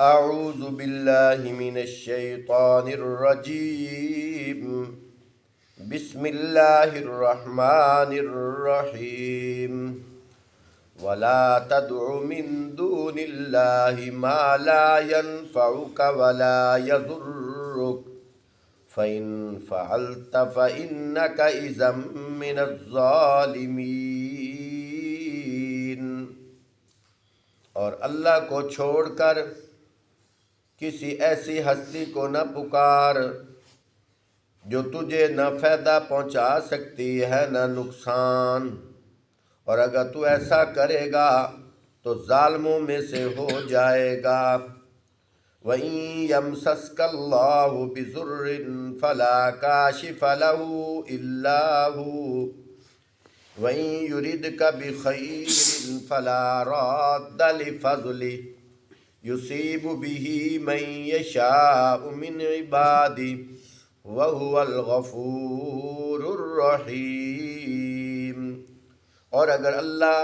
اعوذ باللہ من الشیطان الرجیم بسم اللہ الرحمن الرحیم ولا تدع من دون اللہ ما لا ينفعك ولا يضرك فإن فعلت فإنك إذا من الظالمین۔ اور اللہ کو چھوڑ کر کسی ایسی ہستی کو نہ پکار جو تجھے نہ فائدہ پہنچا سکتی ہے نہ نقصان، اور اگر تو ایسا کرے گا تو ظالموں میں سے ہو جائے گا۔ وَإِن يَمْسَسْكَ اللَّهُ بِضُرٍّ فَلَا كَاشِفَ لَهُ إِلَّا هُوَ وَإِن يُرِدْكَ بِخَيْرٍ فَلَا رَادَّ لِفَضْلِهِ يُصِيبُ بِهِ مَن يَشَاءُ مِنْ عِبَادِهِ وَهُوَ الْغَفُورُ الرَّحِيمُ۔ اور اگر اللہ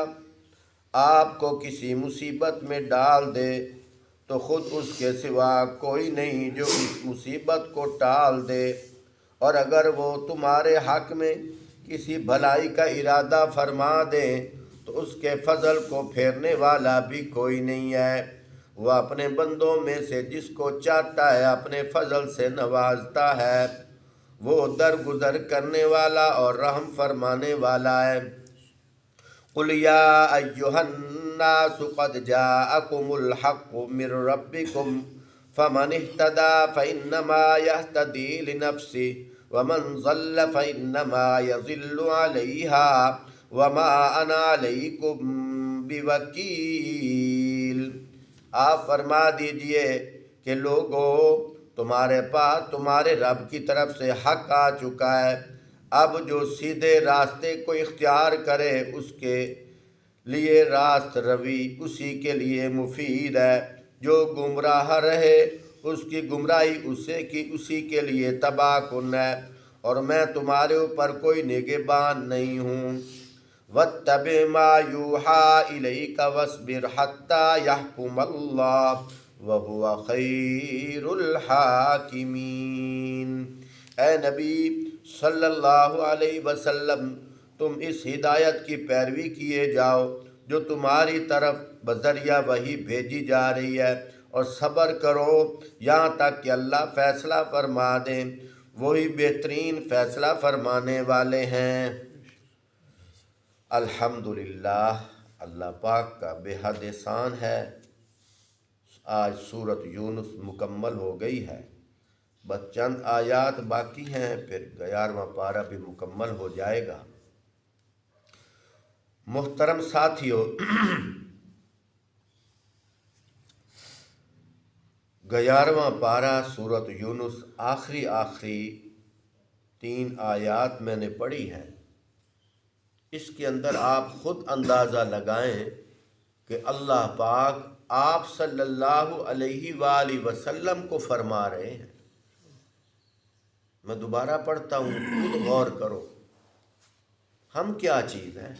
آپ کو کسی مصیبت میں ڈال دے تو خود اس کے سوا کوئی نہیں جو اس مصیبت کو ٹال دے، اور اگر وہ تمہارے حق میں کسی بھلائی کا ارادہ فرما دے تو اس کے فضل کو پھیرنے والا بھی کوئی نہیں ہے۔ وہ اپنے بندوں میں سے جس کو چاہتا ہے اپنے فضل سے نوازتا ہے، وہ درگزر کرنے والا اور رحم فرمانے والا ہے۔ قُلْ يَا أَيُّهَا النَّاسُ قَدْ جَاءَكُمُ الْحَقُّ مِنْ رَبِّكُمْ فَمَنِ اهْتَدَى فَإِنَّمَا يَهْتَدِي لِنَفْسِهِ وَمَنْ ضَلَّ فَإِنَّمَا يَضِلُّ عَلَيْهَا وَمَا أَنَا عَلَيْكُمْ بِوَكِيلٍ۔ آپ فرما دیجئے کہ لوگو، تمہارے پاس تمہارے رب کی طرف سے حق آ چکا ہے، اب جو سیدھے راستے کو اختیار کرے اس کے لیے راست روی اسی کے لیے مفید ہے، جو گمراہ رہے اس کی گمراہی اسی کے لیے تباہ کن ہے، اور میں تمہارے اوپر کوئی نگہبان نہیں ہوں۔ وَاتَّبِعْ مَا يُوحَىٰ إِلَيْكَ وَاصْبِرْ حَتَّىٰ يَحْكُمَ اللَّهُ وَهُوَ خَيْرُ الْحَاكِمِينَ۔ اے نبی صلی اللہ علیہ وسلم، تم اس ہدایت کی پیروی کیے جاؤ جو تمہاری طرف بذریعہ وحی بھیجی جا رہی ہے، اور صبر کرو یہاں تک کہ اللہ فیصلہ فرما دیں، وہی بہترین فیصلہ فرمانے والے ہیں۔ الحمدللہ، اللہ پاک کا بے حد احسان ہے۔ آج سورۃ یونس مکمل ہو گئی ہے، بس چند آیات باقی ہیں، پھر 11واں پارہ بھی مکمل ہو جائے گا۔ محترم ساتھیو، 11واں پارہ سورۃ یونس آخری 3 آیات میں نے پڑھی ہیں۔ اس کے اندر آپ خود اندازہ لگائیں کہ اللہ پاک آپ صلی اللہ علیہ وآلہ وسلم کو فرما رہے ہیں۔ میں دوبارہ پڑھتا ہوں، خود غور کرو، ہم کیا چیز ہیں؟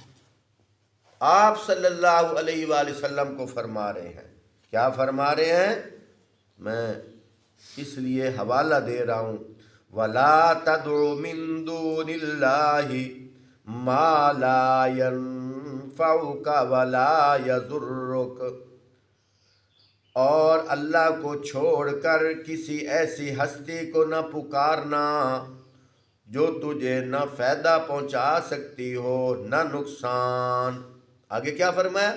آپ صلی اللہ علیہ وآلہ وسلم کو فرما رہے ہیں۔ کیا فرما رہے ہیں؟ میں اس لیے حوالہ دے رہا ہوں، وَلَا تَدْعُ مِن دُونِ اللَّهِ مَا لَا يَنفَعُكَ وَلَا يَضُرُّكَ۔ اور اللہ کو چھوڑ کر کسی ایسی ہستی کو نہ پکارنا جو تجھے نہ فائدہ پہنچا سکتی ہو نہ نقصان۔ آگے کیا فرمایا؟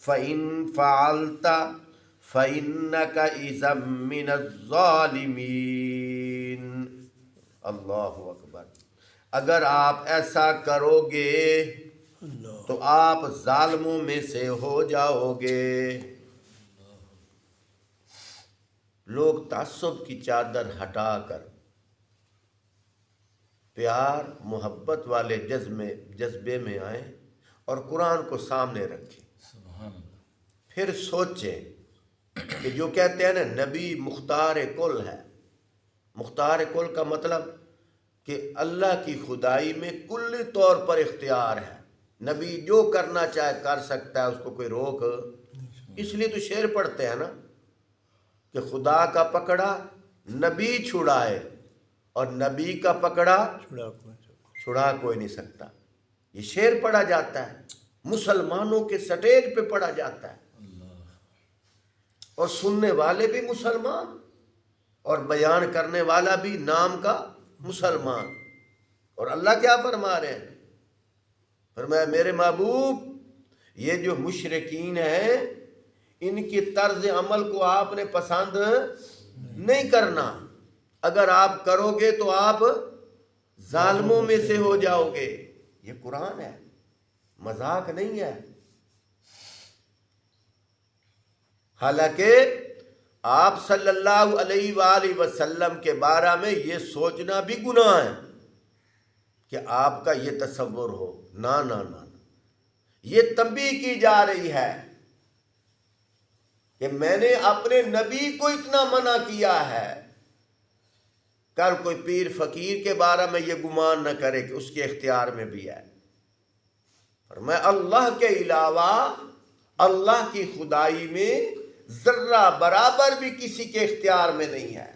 فَإِن فَعَلْتَ فَإِنَّكَ إِذًا مِّنَ الظَّالِمِينَ۔ اللہ اکبر۔ اگر آپ ایسا کرو گے تو آپ ظالموں میں سے ہو جاؤ گے۔ لوگ تعصب کی چادر ہٹا کر پیار محبت والے جذبے میں آئیں اور قرآن کو سامنے رکھیں، پھر سوچیں کہ جو کہتے ہیں نا نبی مختار کل ہے، مختار کل کا مطلب کہ اللہ کی خدائی میں کلی طور پر اختیار ہے، نبی جو کرنا چاہے کر سکتا ہے، اس کو کوئی روک۔ اس لیے تو شعر پڑھتے ہیں نا کہ خدا کا پکڑا نبی چھڑائے اور نبی کا پکڑا چھڑا کوئی نہیں سکتا. یہ شعر پڑھا جاتا ہے، مسلمانوں کے سٹیج پہ پڑھا جاتا ہے، اور سننے والے بھی مسلمان اور بیان کرنے والا بھی نام کا مسلمان. اور اللہ کیا فرما رہے ہیں؟ فرمایا میرے محبوب یہ جو مشرکین ہیں ان کی طرز عمل کو آپ نے پسند نہیں کرنا. اگر آپ کرو گے تو آپ ظالموں میں سے ہو جاؤ گے. یہ قرآن ہے، مذاق نہیں ہے. حالانکہ آپ صلی اللہ علیہ وآلہ وسلم کے بارے میں یہ سوچنا بھی گناہ ہے کہ آپ کا یہ تصور ہو. نہ نہ نہ، یہ تنبیہ کی جا رہی ہے کہ میں نے اپنے نبی کو اتنا منع کیا ہے. کل کوئی پیر فقیر کے بارے میں یہ گمان نہ کرے کہ اس کے اختیار میں بھی ہے. فرمایا اللہ کے علاوہ اللہ کی خدائی میں ذرہ برابر بھی کسی کے اختیار میں نہیں ہے.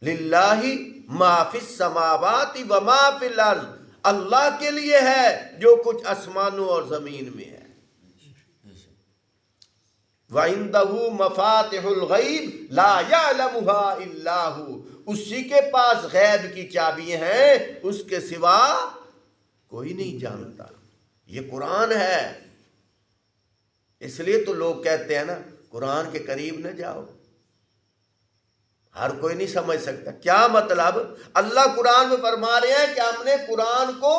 للہ ما فی السماوات و ما فی الارض، اللہ کے لیے ہے جو کچھ آسمانوں اور زمین میں ہے. وَعِندَهُ مَفَاتِحُ الْغَيْبِ لَا يَعْلَمُهَا إِلَّا هُوَ، اسی کے پاس غیب کی چابیاں ہیں، اس کے سوا کوئی نہیں جانتا. یہ قرآن ہے. اس لیے تو لوگ کہتے ہیں نا قرآن کے قریب نہ جاؤ. ہر کوئی نہیں سمجھ سکتا. کیا مطلب؟ اللہ قرآن میں فرما رہے ہیں کہ ہم نے قرآن کو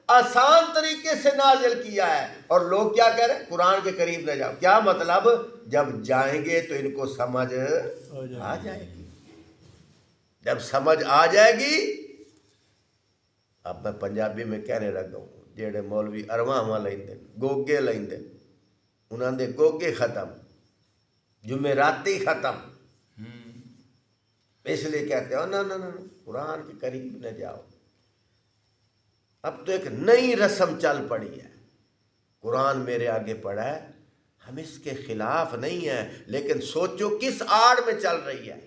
آسان طریقے سے نازل کیا ہے، اور لوگ کیا کہہ رہے ہیں؟ قرآن کے قریب نہ جاؤ. کیا مطلب؟ جب جائیں گے تو ان کو سمجھ آ جائے گی. جب سمجھ آ جائے گی، اب میں پنجابی میں کہنے لگا ہوں، جیڑے مولوی ارواں لیندے گوگے لیندے انہاں دے گوگے ختم، جمعراتی ختم. اس لیے کہتے ہو نہ قرآن کے قریب نہ جاؤ. اب تو ایک نئی رسم چل پڑی ہے. قرآن میرے آگے پڑا ہے، ہم اس کے خلاف نہیں ہیں، لیکن سوچو کس آڑ میں چل رہی ہے.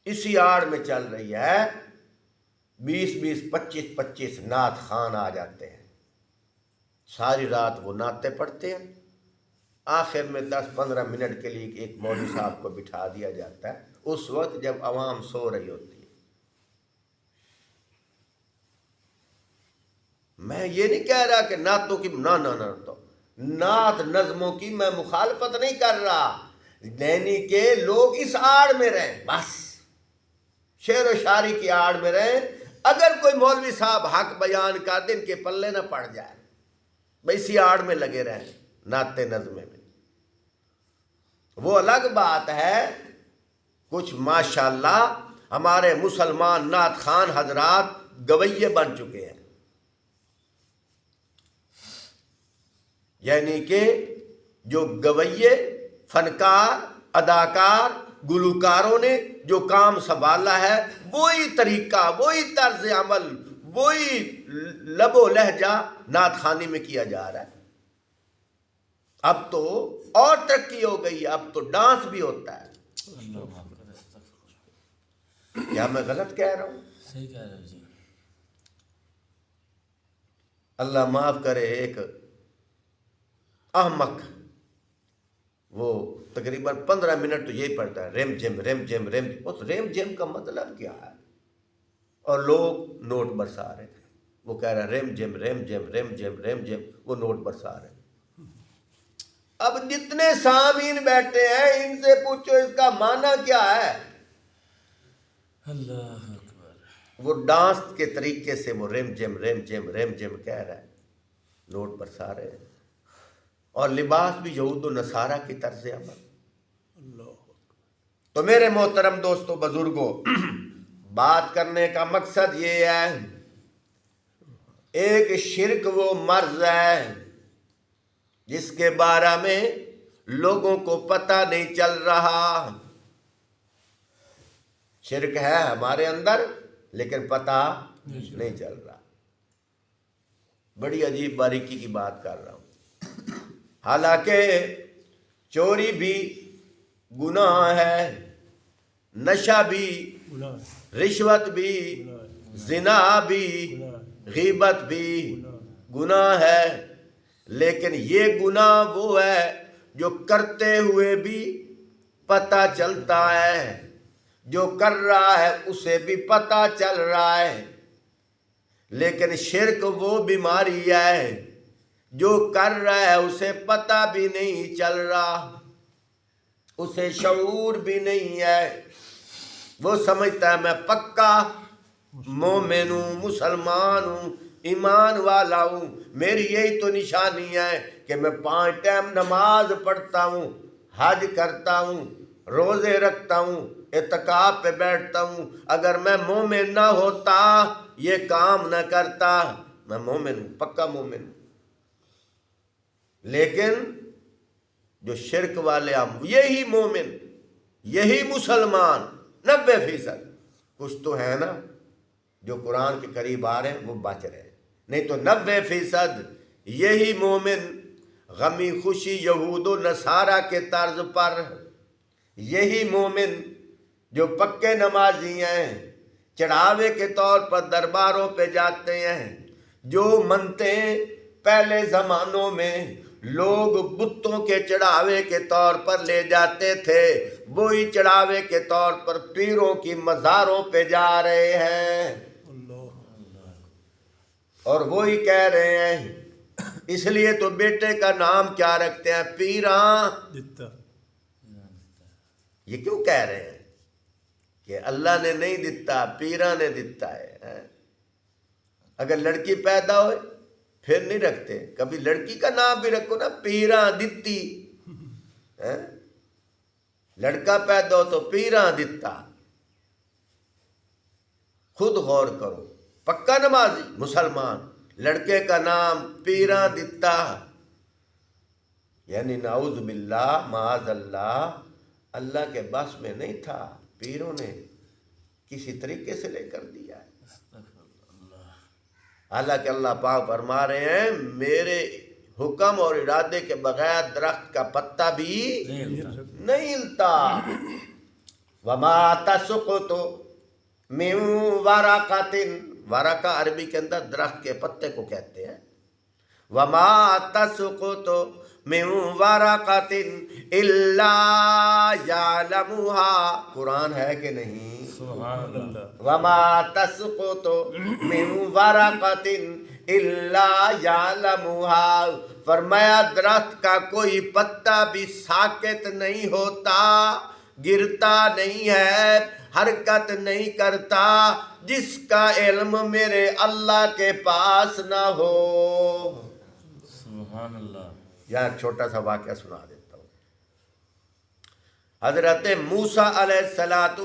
اسی آڑ میں چل رہی ہے. 20 25 نعت خان آ جاتے ہیں، ساری رات وہ نعتیں پڑھتے ہیں. آخر میں 10-15 منٹ کے لیے ایک مولوی صاحب کو بٹھا دیا جاتا ہے، اس وقت جب عوام سو رہی ہوتی ہے. میں یہ نہیں کہہ رہا کہ نعتوں کی نہ تو نعت نظموں کی میں مخالفت نہیں کر رہا، یعنی کہ لوگ اس آڑ میں رہیں، بس شعر و شاعری کی آڑ میں رہیں. اگر کوئی مولوی صاحب حق بیان کر دے ان کے پلے نہ پڑ جائے، بھئی اسی آڑ میں لگے رہیں نعت نظمیں میں. وہ الگ بات ہے. کچھ ماشاءاللہ ہمارے مسلمان نعت خان حضرات گویے بن چکے ہیں، یعنی کہ جو گویے، فنکار، اداکار، گلوکاروں نے جو کام سنبھالا ہے، وہی طریقہ، وہی طرز عمل، وہی لب و لہجہ نعت خوانی میں کیا جا رہا ہے. اب تو اور ترقی ہو گئی ہے، اب تو ڈانس بھی ہوتا ہے. کیا میں غلط کہہ رہا ہوں؟ صحیح کہہ رہے ہو جی. اللہ معاف کرے. ایک احمق وہ تقریباً 15 منٹ تو یہی پڑھتا ہے ریم جم ریم جم ریم جم. اس ریم جم کا مطلب کیا ہے؟ اور لوگ نوٹ برسا رہے تھے. وہ کہہ رہا ہے ریم جم ریم جم ریم جم ریم جم، وہ نوٹ برسا رہے ہیں. اب جتنے سامعین بیٹھے ہیں ان سے پوچھو اس کا معنی کیا ہے. اللہ اکبر. وہ ڈانس کے طریقے سے وہ ریم جم ریم جم ریم جم کہہ رہا ہے، نوٹ برسا رہے ہیں. اور لباس بھی یہود و نصارہ کی طرز عمل. تو میرے محترم دوستو بزرگوں، بات کرنے کا مقصد یہ ہے، ایک شرک وہ مرض ہے جس کے بارے میں لوگوں کو پتہ نہیں چل رہا. شرک ہے ہمارے اندر لیکن پتہ نہیں چل رہا. بڑی عجیب باریکی کی بات کر رہا ہوں. حالانکہ چوری بھی گناہ ہے، نشہ بھی، رشوت بھی، زنا بھی، غیبت بھی گناہ ہے، لیکن یہ گناہ وہ ہے جو کرتے ہوئے بھی پتہ چلتا ہے، جو کر رہا ہے اسے بھی پتہ چل رہا ہے. لیکن شرک وہ بیماری ہے جو کر رہا ہے اسے پتہ بھی نہیں چل رہا، اسے شعور بھی نہیں ہے. وہ سمجھتا ہے میں پکا مومن ہوں، مسلمان ہوں، ایمان والا ہوں، میری یہی تو نشانی ہے کہ میں 5 ٹائم نماز پڑھتا ہوں، حج کرتا ہوں، روزے رکھتا ہوں، اعتکاف پہ بیٹھتا ہوں. اگر میں مومن نہ ہوتا، یہ کام نہ کرتا. میں مومن ہوں، پکا مومن ہوں. لیکن جو شرک والے ہم، یہی مومن، یہی مسلمان 90%، کچھ تو ہے نا جو قرآن کے قریب آ رہے ہیں وہ بچ رہے ہیں، نہیں تو 90% یہی مومن غمی خوشی یہود و نصارہ کے طرز پر، یہی مومن جو پکے نمازی ہیں، چڑھاوے کے طور پر درباروں پہ جاتے ہیں، جو منتیں پہلے زمانوں میں لوگ بتوں کے چڑھاوے کے طور پر لے جاتے تھے، وہی چڑھاوے کے طور پر پیروں کی مزاروں پہ جا رہے ہیں. اور وہی کہہ رہے ہیں، اس لیے تو بیٹے کا نام کیا رکھتے ہیں؟ پیراں. یہ کیوں کہہ رہے ہیں کہ اللہ نے نہیں دیتا، پیراں نے دیتا ہے؟ اگر لڑکی پیدا ہوئے پھر نہیں رکھتے، کبھی لڑکی کا نام بھی رکھو نا، پیراں دتی. لڑکا پیدا ہو تو پیراں دتا. خود غور کرو، پکا نمازی مسلمان، لڑکے کا نام پیراں دتا، یعنی نعوذ باللہ، معاذ اللہ، اللہ کے بس میں نہیں تھا، پیروں نے کسی طریقے سے لے کر دیا ہے. حالانکہ اللہ پاک فرما رہے ہیں میرے حکم اور ارادے کے بغیر درخت کا پتا بھی نہیں ہلتا. وما تسقط من ورقۃ، ورقہ عربی کے اندر درخت کے پتے کو کہتے ہیں. وما تسقط من ورقۃ الا یعلمها، قرآن ہے کہ نہیں؟ سبحان اللہ. وما تسقط من ورقۃ الا یعلمها، فرمایا درخت کا کوئی پتا بھی ساکت نہیں ہوتا، گرتا نہیں ہے، حرکت نہیں کرتا، جس کا علم میرے اللہ کے پاس نہ ہو. سبحان اللہ. یہاں ایک چھوٹا سا واقعہ سنا دیتا ہوں. حضرت موسیٰ علیہ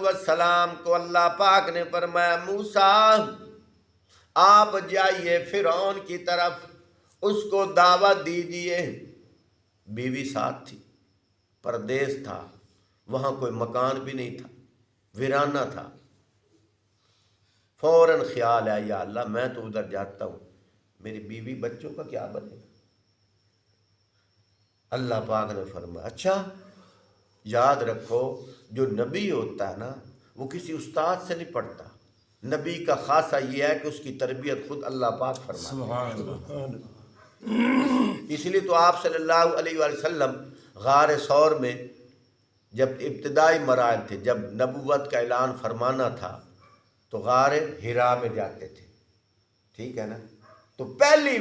السلام کو اللہ پاک نے فرمایا موسیٰ آپ جائیے فرعون کی طرف، اس کو دعوت دیجیے. بیوی ساتھ تھی، پردیس تھا، وہاں کوئی مکان بھی نہیں تھا، ویرانہ تھا. فوراً خیال ہے یا اللہ میں تو ادھر جاتا ہوں، میری بیوی بچوں کا کیا بنے گا؟ اللہ پاک نے فرمایا اچھا یاد رکھو جو نبی ہوتا ہے نا وہ کسی استاد سے نہیں پڑھتا. نبی کا خاصہ یہ ہے کہ اس کی تربیت خود اللہ پاک فرماتا ہے. سبحان اللہ. اس لیے تو آپ صلی اللہ علیہ وآلہ وسلم غار ثور میں جب ابتدائی مراحل تھے، جب نبوت کا اعلان فرمانا تھا تو غار حرا میں جاتے تھے، ٹھیک ہے نا. تو پہلی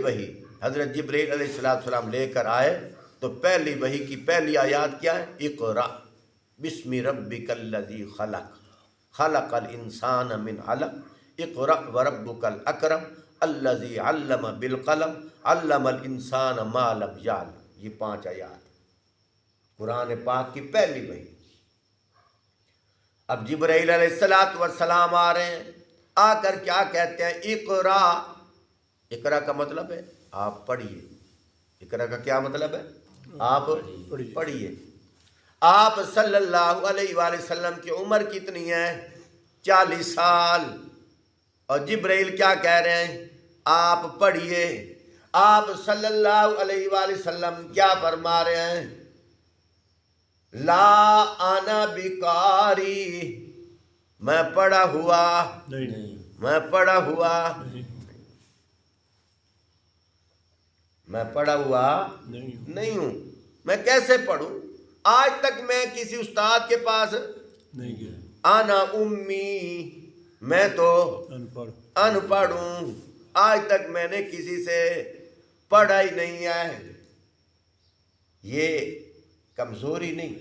وحی حضرت جبرائیل علیہ السلام لے کر آئے تو پہلی وحی کی پہلی آیات کیا ہے؟ اقرأ بسم ربک الذی خلق خلق الانسان من علق اقرأ وربک الاکرم الذی علم بالقلم علم الانسان ما لم یعلم. یہ 5 آیات قرآن پاک کی پہلی وحی. اب جبرائیل علیہ السلام آ رہے ہیں، آ کر کیا کہتے ہیں؟ اقرا. اقرا کا مطلب ہے آپ پڑھیے. اقرا کا کیا مطلب ہے؟ آپ پڑھیے. آپ صلی اللہ علیہ وآلہ وسلم کی عمر کتنی ہے؟ 40 سال. اور جبرائیل کیا کہہ رہے ہیں؟ آپ پڑھیے۔ آپ صلی اللہ علیہ وآلہ وسلم کیا فرما رہے ہیں؟ لا انا بقاری، میں پڑھا ہوا نہیں میں پڑھا ہوا نہیں میں پڑھا ہوا نہیں نہیں ہوں۔ میں کیسے پڑھوں؟ آج تک میں کسی استاد کے پاس نہیں گیا آنا امی، میں تو ان پڑھ ان پڑھ ہوں، آج تک میں نے کسی سے پڑھا ہی نہیں ہے۔ یہ کمزوری نہیں،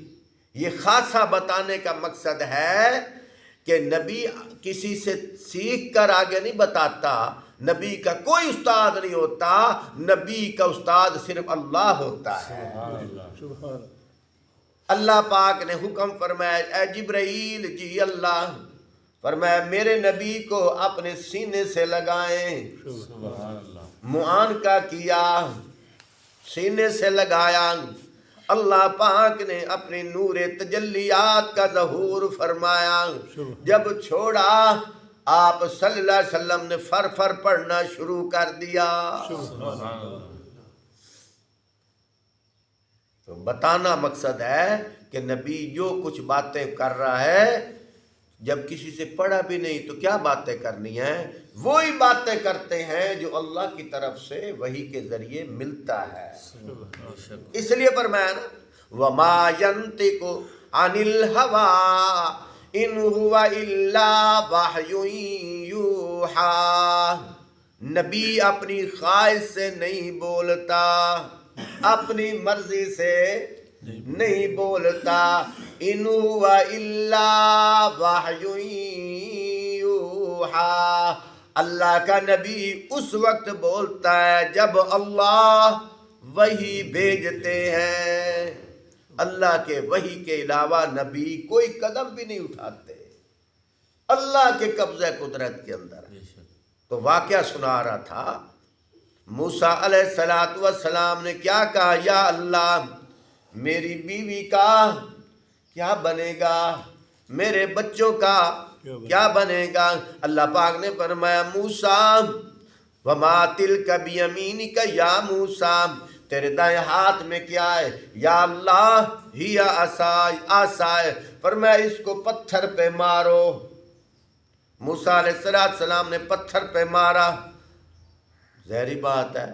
یہ خاصہ بتانے کا مقصد ہے کہ نبی کسی سے سیکھ کر آگے نہیں بتاتا، نبی کا کوئی استاد نہیں ہوتا، نبی کا استاد صرف اللہ ہوتا ہے۔ سبحان اللہ اللہ پاک نے حکم فرمایا، اے جبرائیل، جی اللہ فرمایا میرے نبی کو اپنے سینے سے لگائیں۔ سبحان اللہ معانقہ کیا، سینے سے لگایا۔ اللہ پاک نے اپنے نور تجلیات کا ظہور فرمایا۔ جب چھوڑا آپ صلی اللہ علیہ وسلم نے فر فر پڑھنا شروع کر دیا۔ سبحان اللہ تو بتانا مقصد ہے کہ نبی جو کچھ باتیں کر رہا ہے، جب کسی سے پڑھا بھی نہیں تو کیا باتیں کرنی ہیں؟ وہی باتیں کرتے ہیں جو اللہ کی طرف سے وحی کے ذریعے ملتا ہے۔ اس لیے فرمایا نا وَمَا يَنْطِقُ عَنِ الْهَوَىٰ إِنْ هُوَ إِلَّا وَحْيٌ يُوحَىٰ، نبی اپنی خواہش سے نہیں بولتا، اپنی مرضی سے نہیں بولتا۔ إِنْ هُوَ إِلَّا وَحْيٌ يُوحَىٰ، اللہ کا نبی اس وقت بولتا ہے جب اللہ وحی بھیجتے ہیں۔ اللہ کے وحی کے علاوہ نبی کوئی قدم بھی نہیں اٹھاتے، اللہ کے قبضہ قدرت کے اندر۔ تو واقعہ سنا رہا تھا، موسیٰ علیہ السلام نے کیا کہا؟ یا اللہ میری بیوی کا کیا بنے گا، میرے بچوں کا کیا بنے گا؟ اللہ پاک نے فرمایا موسیٰ وَمَا تِلْكَ بِيَمِينِكَ یا موسیٰ، تیرے دائیں ہاتھ میں کیا ہے؟ یا اللہ ہی عصائے، فرمایا اس کو پتھر پہ مارو۔ موسیٰ علیہ السلام نے پتھر پہ مارا۔ ظاہری بات ہے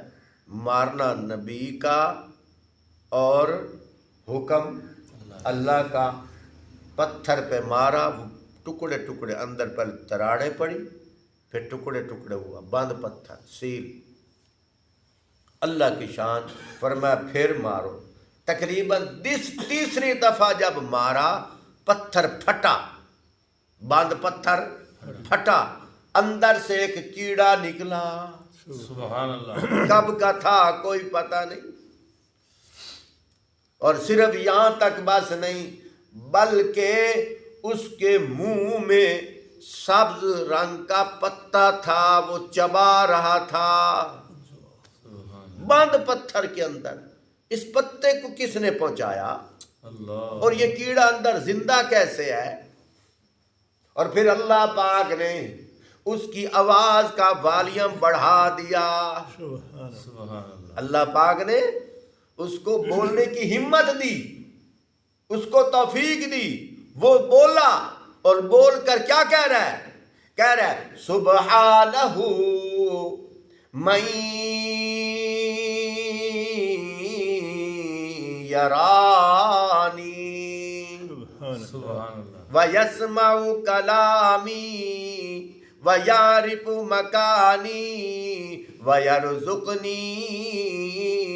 مارنا نبی کا اور حکم اللہ کا۔ پتھر پہ مارا، ٹکڑے ٹکڑے، اندر پر تراڑیں پڑی، پھر ٹکڑے ٹکڑے ہوا، بند پتھر، سیل۔ اللہ کی شان، فرمایا پھر مارو۔ تقریباً تیسری دفعہ جب مارا، پتھر پھٹا، بند پتھر پھٹا، اندر سے ایک کیڑا نکلا۔ سبحان اللہ کب کا تھا کوئی پتہ نہیں۔ اور صرف یہاں تک بس نہیں، بلکہ اس کے منہ میں سبز رنگ کا پتا تھا، وہ چبا رہا تھا بند پتھر کے اندر۔ اس پتے کو کس نے پہنچایا؟ اللہ، اور یہ کیڑا اندر زندہ کیسے ہے؟ اور پھر اللہ پاک نے اس کی آواز کا والیوم بڑھا دیا۔ سبحان اللہ اللہ پاک نے اس کو بولنے کی ہمت دی، اس کو توفیق دی، وہ بولا، اور بول کر کیا کہہ رہا ہے؟ کہہ رہا ہے سبحانہ من یرانی سبحان اللہ وَيَسْمَعُ كَلَامِي وَيَعْرِفُ مَكَانِي وَيَرْزُقْنِي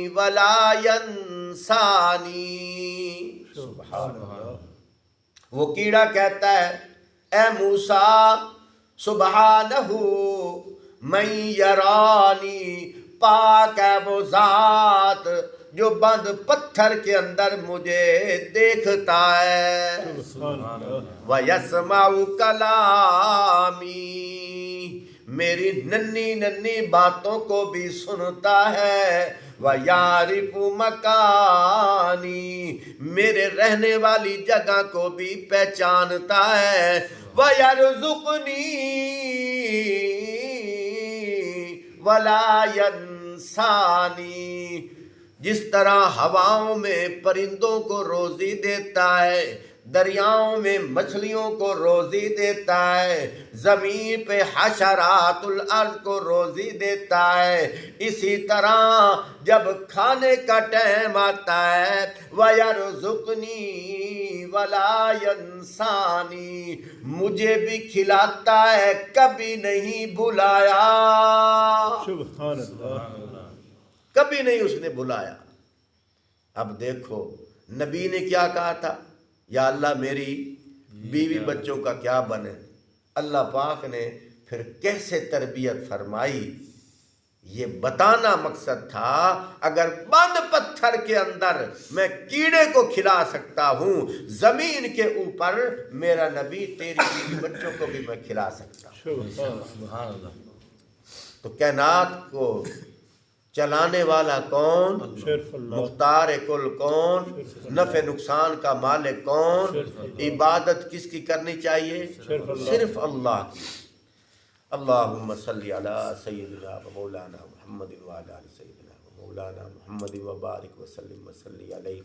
وَلَا يَنْسَانِي۔ سبحان اللہ۔ وہ کیڑا کہتا ہے اے موسیٰ سبحانہ من یرانی، پاک ہے وہ ذات جو بند پتھر کے اندر مجھے دیکھتا ہے۔ سبحان اللہ وَيَسْمَعُ كَلَامِي، میری ننھی ننھی باتوں کو بھی سنتا ہے۔ وَيَعْرِفُ مَكَانِي، میرے رہنے والی جگہ کو بھی پہچانتا ہے۔ وَيَرْزُقْنِي ولا ینسانی، جس طرح ہواؤں میں پرندوں کو روزی دیتا ہے، دریاؤں میں مچھلیوں کو روزی دیتا ہے، زمین پہ حشرات الارض کو روزی دیتا ہے، اسی طرح جب کھانے کا ٹائم آتا ہے وَيَرْزُقْنِي وَلَا يَنْسَانِي، مجھے بھی کھلاتا ہے، کبھی نہیں بھلایا، سبحان اللہ سبحان اللہ کبھی نہیں اس نے بلایا۔ اب دیکھو نبی نے کیا کہا تھا، یا اللہ میری بیوی بچوں کا کیا بنے، اللہ پاک نے پھر کیسے تربیت فرمائی، یہ بتانا مقصد تھا اگر بند پتھر کے اندر میں کیڑے کو کھلا سکتا ہوں، زمین کے اوپر میرا نبی تیری بیوی بچوں کو بھی میں کھلا سکتا ہوں۔ سبحان اللہ تو کائنات کو چلانے والا کون، صرف اللہ مختار کل کون، نفع نقصان کا مالک کون، عبادت کس کی کرنی چاہیے، صرف اللہ کی۔ اللہم صلی علی سیدنا و مولانا محمد وعلی آل سیدنا و مولانا محمد وبارک وسلم وصلی علیہ